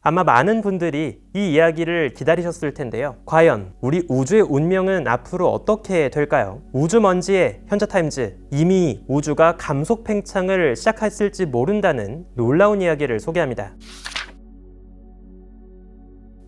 아마 많은 분들이 이 이야기를 기다리셨을 텐데요. 과연 우리 우주의 운명은 앞으로 어떻게 될까요? 우주먼지의 현자타임즈, 이미 우주가 감속 팽창을 시작했을지 모른다는 놀라운 이야기를 소개합니다.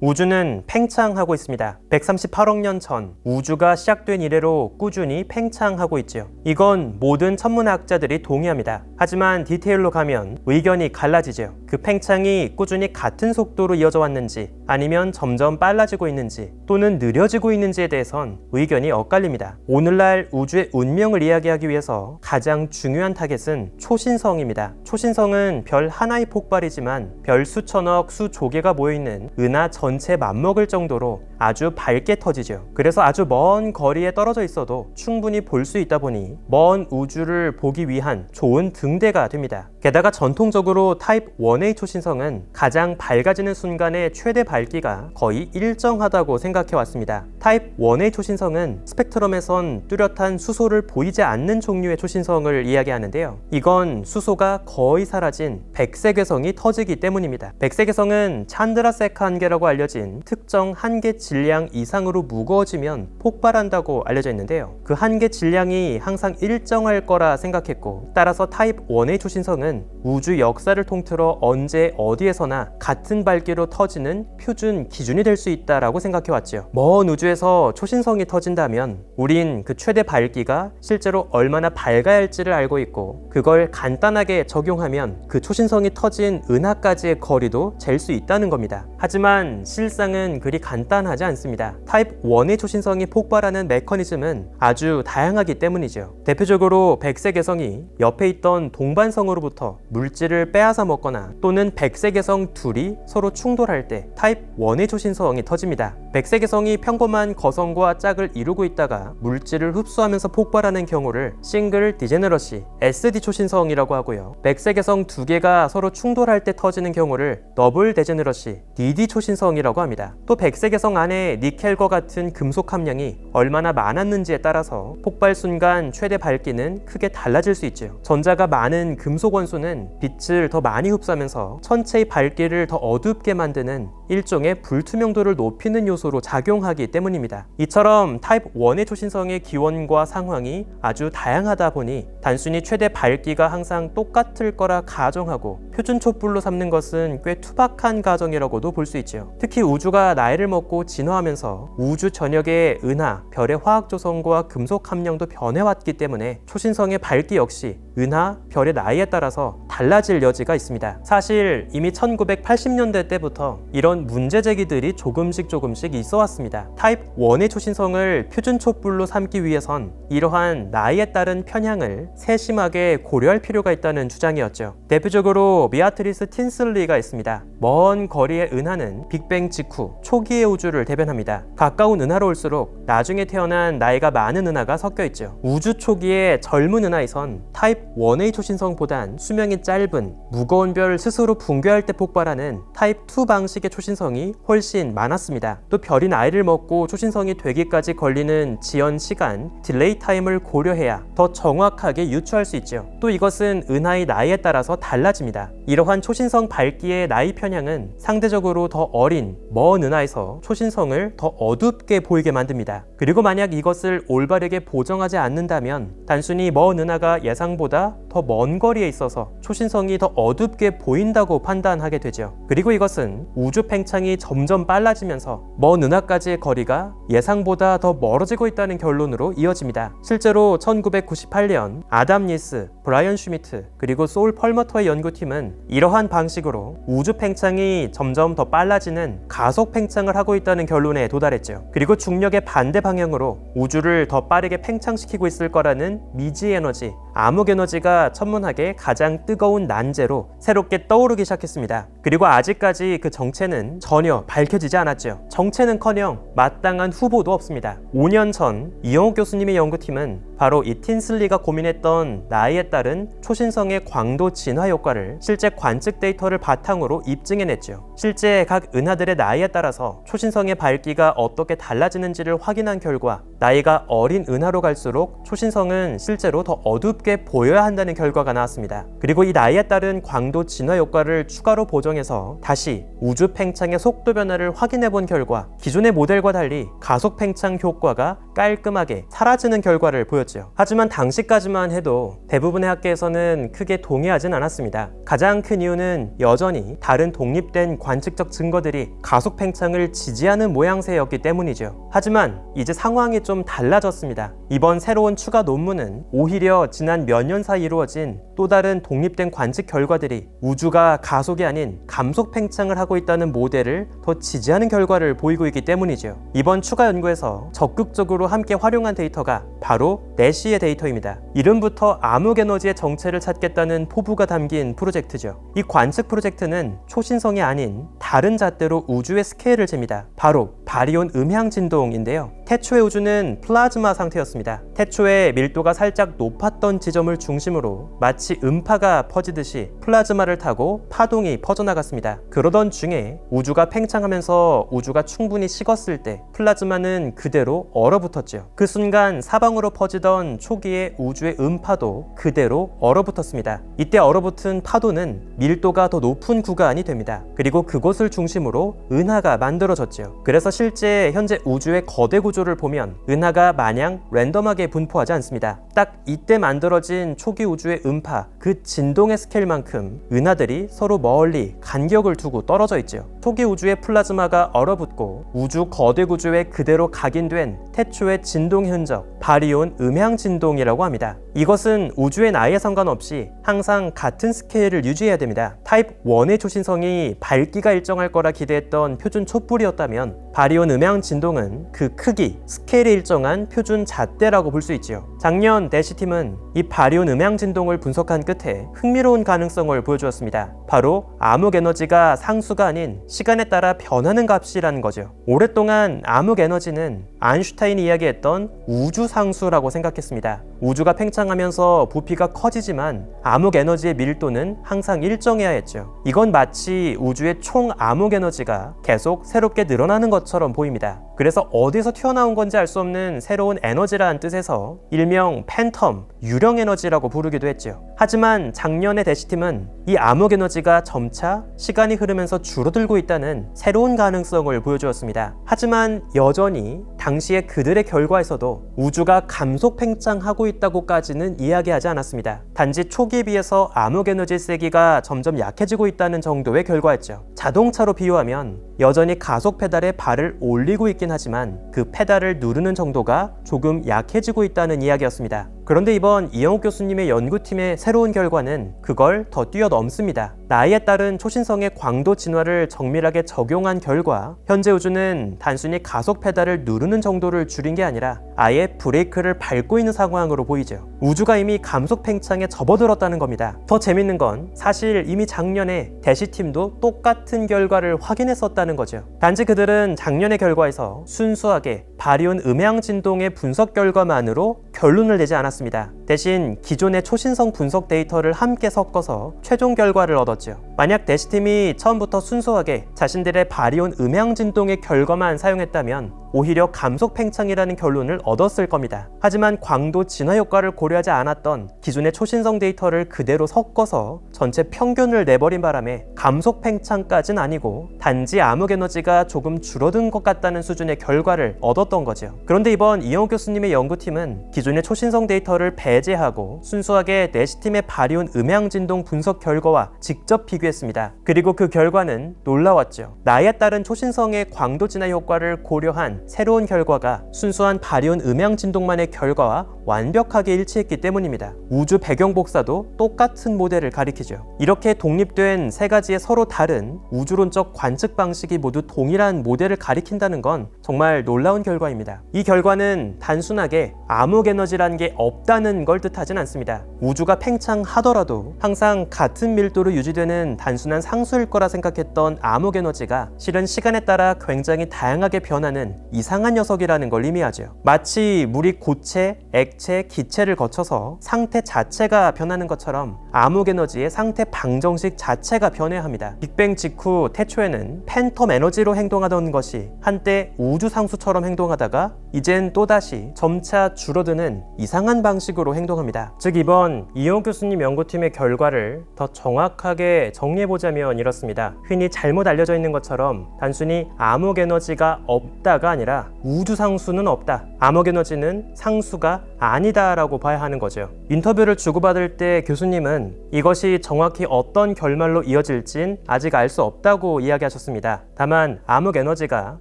우주는 팽창하고 있습니다. 138억 년 전 우주가 시작된 이래로 꾸준히 팽창하고 있지요. 이건 모든 천문학자들이 동의합니다. 하지만 디테일로 가면 의견이 갈라지죠. 그 팽창이 꾸준히 같은 속도로 이어져 왔는지 아니면 점점 빨라지고 있는지 또는 느려지고 있는지에 대해선 의견이 엇갈립니다. 오늘날 우주의 운명을 이야기하기 위해서 가장 중요한 타겟은 초신성입니다. 초신성은 별 하나의 폭발이지만 별 수천억 수조개가 모여있는 은하 전체 맞먹을 정도로 아주 밝게 터지죠. 그래서 아주 먼 거리에 떨어져 있어도 충분히 볼 수 있다 보니 먼 우주를 보기 위한 좋은 등대가 됩니다. 게다가 전통적으로 타입 1A 초신성은 가장 밝아지는 순간의 최대 밝기가 거의 일정하다고 생각해 왔습니다. 타입 1A 초신성은 스펙트럼에선 뚜렷한 수소를 보이지 않는 종류의 초신성을 이야기하는데요. 이건 수소가 거의 사라진 백색외성이 터지기 때문입니다. 백색외성은 찬드라세카 한계라고 알려진 특정 한계 질량 이상으로 무거워지면 폭발한다고 알려져 있는데요. 그 한계 질량이 항상 일정할 거라 생각했고, 따라서 타입 1A 초신성은 우주 역사를 통틀어 언제 어디에서나 같은 밝기로 터지는 표준 기준이 될 수 있다라고 생각해왔죠. 먼 우주에서 초신성이 터진다면 우린 그 최대 밝기가 실제로 얼마나 밝아야 할지를 알고 있고, 그걸 간단하게 적용하면 그 초신성이 터진 은하까지의 거리도 잴 수 있다는 겁니다. 하지만 실상은 그리 간단하지 않습니다. 타입 1의 초신성이 폭발하는 메커니즘은 아주 다양하기 때문이죠. 대표적으로 백색외성이 옆에 있던 동반성으로부터 물질을 빼앗아 먹거나 또는 백색외성 둘이 서로 충돌할 때 타입 1의 초신성이 터집니다. 백색외성이 평범한 거성과 짝을 이루고 있다가 물질을 흡수하면서 폭발하는 경우를 싱글 디제너러시 SD 초신성이라고 하고요. 백색외성 두 개가 서로 충돌할 때 터지는 경우를 더블 데제너러시 DD 초신성이라고 합니다. 또 백색외성 안에 니켈과 같은 금속 함량이 얼마나 많았는지에 따라서 폭발 순간 최대 밝기는 크게 달라질 수 있죠. 전자가 많은 금속 원소는 빛을 더 많이 흡수하면서 천체의 밝기를 더 어둡게 만드는 일종의 불투명도를 높이는 요소로 작용하기 때문입니다. 이처럼 타입 1의 초신성의 기원과 상황이 아주 다양하다 보니 단순히 최대 밝기가 항상 똑같을 거라 가정하고 표준 촛불로 삼는 것은 꽤 투박한 가정이라고도 볼 수 있죠. 특히 우주가 나이를 먹고 진화하면서 우주 전역의 은하, 별의 화학 조성과 금속 함량도 변해왔기 때문에 초신성의 밝기 역시 은하, 별의 나이에 따라서 달라질 여지가 있습니다. 사실 이미 1980년대 때부터 이런 문제 제기들이 조금씩 있어 왔습니다. 타입 1의 초신성을 표준 촛불로 삼기 위해선 이러한 나이에 따른 편향을 세심하게 고려할 필요가 있다는 주장이었죠. 대표적으로 비아트리스 틴슬리가 있습니다. 먼 거리의 은하는 빅뱅 직후 초기의 우주를 대변합니다. 가까운 은하로 올수록 나중에 태어난 나이가 많은 은하가 섞여 있죠. 우주 초기의 젊은 은하에선 타입 1A 초신성보단 수명이 짧은 무거운 별 스스로 붕괴할 때 폭발하는 타입 2 방식의 초신성이 훨씬 많았습니다. 또 별이 나이를 먹고 초신성이 되기까지 걸리는 지연 시간, 딜레이 타임을 고려해야 더 정확하게 유추할 수 있죠. 또 이것은 은하의 나이에 따라서 달라집니다. 이러한 초신성 밝기의 나이 편향은 상대적으로 더 어린 먼 은하에서 초신성을 더 어둡게 보이게 만듭니다. 그리고 만약 이것을 올바르게 보정하지 않는다면 단순히 먼 은하가 예상보다 더 먼 거리에 있어서 초신성이 더 어둡게 보인다고 판단하게 되죠. 그리고 이것은 우주 팽창이 점점 빨라지면서 먼 은하까지의 거리가 예상보다 더 멀어지고 있다는 결론으로 이어집니다. 실제로 1998년 아담 니스, 브라이언 슈미트, 그리고 소울 펄머터의 연구팀은 이러한 방식으로 우주 팽창이 점점 더 빨라지는 가속 팽창을 하고 있다는 결론에 도달했죠. 그리고 중력의 반대 방향으로 우주를 더 빠르게 팽창시키고 있을 거라는 미지 에너지, 암흑 에너지가 천문학의 가장 뜨거운 난제로 새롭게 떠오르기 시작했습니다. 그리고 아직까지 그 정체는 전혀 밝혀지지 않았죠. 정체는커녕 마땅한 후보도 없습니다. 5년 전 이영욱 교수님의 연구팀은 바로 이 틴슬리가 고민했던 나이에 따른 초신성의 광도 진화 효과를 실제 관측 데이터를 바탕으로 입증해냈죠. 실제 각 은하들의 나이에 따라서 초신성의 밝기가 어떻게 달라지는지를 확인한 결과 나이가 어린 은하로 갈수록 초신성은 실제로 더 어둡게 보여야 한다는 결과가 나왔습니다. 그리고 이 나이에 따른 광도 진화 효과를 추가로 보정해 상황에서 다시 우주 팽창의 속도 변화를 확인해 본 결과 기존의 모델과 달리 가속 팽창 효과가 깔끔하게 사라지는 결과를 보였죠. 하지만 당시까지만 해도 대부분의 학계에서는 크게 동의하진 않았습니다. 가장 큰 이유는 여전히 다른 독립된 관측적 증거들이 가속 팽창을 지지하는 모양새였기 때문이죠. 하지만 이제 상황이 좀 달라졌습니다. 이번 새로운 추가 논문은 오히려 지난 몇 년 사이 이루어진 또 다른 독립된 관측 결과들이 우주가 가속이 아닌 감속 팽창을 하고 있다는 모델을 더 지지하는 결과를 보이고 있기 때문이죠. 이번 추가 연구에서 적극적으로 함께 활용한 데이터가 바로 내시의 데이터입니다. 이름부터 암흑 에너지의 정체를 찾겠다는 포부가 담긴 프로젝트죠. 이 관측 프로젝트는 초신성이 아닌 다른 잣대로 우주의 스케일을 잽니다. 바로 바리온 음향 진동인데요. 태초의 우주는 플라즈마 상태였습니다. 태초에 밀도가 살짝 높았던 지점을 중심으로 마치 음파가 퍼지듯이 플라즈마를 타고 파동이 퍼져나갔습니다. 그러던 중에 우주가 팽창하면서 우주가 충분히 식었을 때 플라즈마는 그대로 얼어붙었죠. 그 순간 사방으로 퍼지던 초기의 우주의 음파도 그대로 얼어붙었습니다. 이때 얼어붙은 파도는 밀도가 더 높은 구간이 됩니다. 그리고 그곳을 중심으로 은하가 만들어졌죠. 그래서 실제 현재 우주의 거대 구조를 보면 은하가 마냥 랜덤하게 분포하지 않습니다. 딱 이때 만들어진 초기 우주의 음파, 그 진동의 스케일만큼 은하들이 서로 멀리 간격을 두고 떨어져 있죠. 초기 우주의 플라즈마가 얼어붙고 우주 거대 구조에 그대로 각인된 태초의 진동 흔적, 바리온 음향 진동이라고 합니다. 이것은 우주의 나이에 상관없이 항상 같은 스케일을 유지해야 됩니다. 타입 1의 초신성이 밝기가 일정할 거라 기대했던 표준 촛불이었다면 바리온 음향 진동은 그 크기, 스케일이 일정한 표준 잣대라고 볼 수 있지요. 작년 내시팀은 이 바리온 음향 진동을 분석한 끝에 흥미로운 가능성을 보여주었습니다. 바로 암흑 에너지가 상수가 아닌 시간에 따라 변하는 값이라는 거죠. 오랫동안 암흑 에너지는 아인슈타인이 이야기했던 우주 상수라고 생각했습니다. 우주가 팽창하면서 부피가 커지지만 암흑 에너지의 밀도는 항상 일정해야 했죠. 이건 마치 우주의 총 암흑 에너지가 계속 새롭게 늘어나는 것처럼 보입니다. 그래서 어디서 튀어나온 건지 알 수 없는 새로운 에너지라는 뜻에서 일명 팬텀, 유령 에너지라고 부르기도 했죠. 하지만 작년의 대시팀은 이 암흑 에너지가 점차 시간이 흐르면서 줄어들고 있다는 새로운 가능성을 보여주었습니다. 하지만 여전히 당시에 그들의 결과에서도 우주가 감속 팽창하고 있다고까지는 이야기하지 않았습니다. 단지 초기에 비해서 암흑 에너지 세기가 점점 약해지고 있다는 정도의 결과였죠. 자동차로 비유하면 여전히 가속 페달에 발을 올리고 있긴 하지만 그 페달을 누르는 정도가 조금 약해지고 있다는 이야기였습니다. 그런데 이번 이영욱 교수님의 연구팀의 새로운 결과는 그걸 더 뛰어넘습니다. 나이에 따른 초신성의 광도 진화를 정밀하게 적용한 결과 현재 우주는 단순히 가속 페달을 누르는 정도를 줄인 게 아니라 아예 브레이크를 밟고 있는 상황으로 보이죠. 우주가 이미 감속 팽창에 접어들었다는 겁니다. 더 재밌는 건 사실 이미 작년에 대시팀도 똑같은 결과를 확인했었다는 거죠. 단지 그들은 작년의 결과에서 순수하게 바리온 음향 진동의 분석 결과만으로 결론을 내지 않았습니다. 대신 기존의 초신성 분석 데이터를 함께 섞어서 최종 결과를 얻었죠. 만약 대시팀이 처음부터 순수하게 자신들의 바리온 음향 진동의 결과만 사용했다면 오히려 감속 팽창이라는 결론을 얻었을 겁니다. 하지만 광도 진화 효과를 고려하지 않았던 기존의 초신성 데이터를 그대로 섞어서 전체 평균을 내버린 바람에 감속 팽창까지는 아니고 단지 암흑 에너지가 조금 줄어든 것 같다는 수준의 결과를 얻었던 거죠. 그런데 이번 이영욱 교수님의 연구팀은 기존의 초신성 데이터를 배제하고 순수하게 내시팀의 바리온 음향 진동 분석 결과와 직접 비교했습니다. 그리고 그 결과는 놀라웠죠. 나이에 따른 초신성의 광도 진화 효과를 고려한 새로운 결과가 순수한 바리온 음향 진동만의 결과와 완벽하게 일치했기 때문입니다. 우주 배경 복사도 똑같은 모델을 가리키죠. 이렇게 독립된 세 가지의 서로 다른 우주론적 관측 방식이 모두 동일한 모델을 가리킨다는 건 정말 놀라운 결과입니다. 이 결과는 단순하게 암흑 에너지라는 게 없다는 걸 뜻하진 않습니다. 우주가 팽창하더라도 항상 같은 밀도로 유지되는 단순한 상수일 거라 생각했던 암흑 에너지가 실은 시간에 따라 굉장히 다양하게 변하는 이상한 녀석이라는 걸 의미하죠. 마치 물이 고체, 액체, 기체를 거쳐서 상태 자체가 변하는 것처럼 암흑에너지의 상태 방정식 자체가 변해야 합니다. 빅뱅 직후 태초에는 팬텀 에너지로 행동하던 것이 한때 우주상수처럼 행동하다가 이젠 또다시 점차 줄어드는 이상한 방식으로 행동합니다. 즉 이번 이용 교수님 연구팀의 결과를 더 정확하게 정리해보자면 이렇습니다. 흔히 잘못 알려져 있는 것처럼 단순히 암흑에너지가 없다가 아니라 우주상수는 없다, 암흑에너지는 상수가 아니다 라고 봐야 하는 거죠. 인터뷰를 주고받을 때 교수님은 이것이 정확히 어떤 결말로 이어질진 아직 알 수 없다고 이야기하셨습니다. 다만 암흑에너지가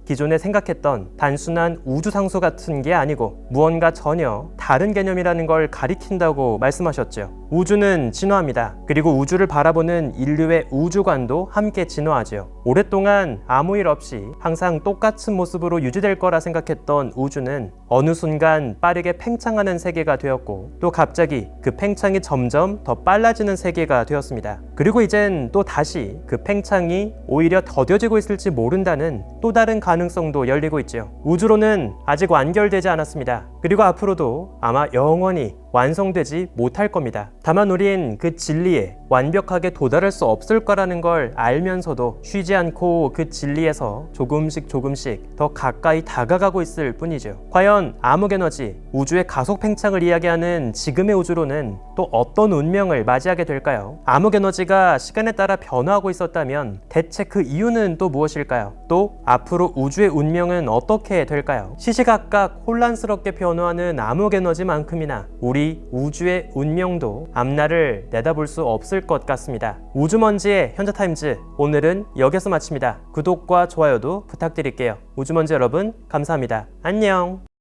기존에 생각했던 단순한 우주상수 같은 게 아니고 무언가 전혀 다른 개념이라는 걸 가리킨다고 말씀하셨죠. 우주는 진화합니다. 그리고 우주를 바라보는 인류의 우주관도 함께 진화하죠. 오랫동안 아무 일 없이 항상 똑같은 모습으로 유지될 거라 생각했던 우주는 어느 순간 빠르게 팽창하는 세계가 되었고 또 갑자기 그 팽창이 점점 더 빨라지는 세계가 되었습니다. 그리고 이젠 또 다시 그 팽창이 오히려 더뎌지고 있을지 모른다는 또 다른 가능성도 열리고 있죠. 우주론은 아직 완결되지 않았습니다. 그리고 앞으로도 아마 영원히 완성되지 못할 겁니다. 다만 우린 그 진리에 완벽하게 도달할 수 없을 거라는 걸 알면서도 쉬지 않고 그 진리에서 조금씩 더 가까이 다가가고 있을 뿐이죠. 과연 암흑에너지, 우주의 가속 팽창을 이야기하는 지금의 우주론은 또 어떤 운명을 맞이하게 될까요? 암흑에너지가 시간에 따라 변화하고 있었다면 대체 그 이유는 또 무엇일까요? 또 앞으로 우주의 운명은 어떻게 될까요? 시시각각 혼란스럽게 변화하는 암흑에너지만큼이나 우리 우주의 운명도 앞날을 내다볼 수 없을 것 같습니다. 우주먼지의 현자타임즈, 오늘은 여기서 마칩니다. 구독과 좋아요도 부탁드릴게요. 우주먼지 여러분 감사합니다. 안녕.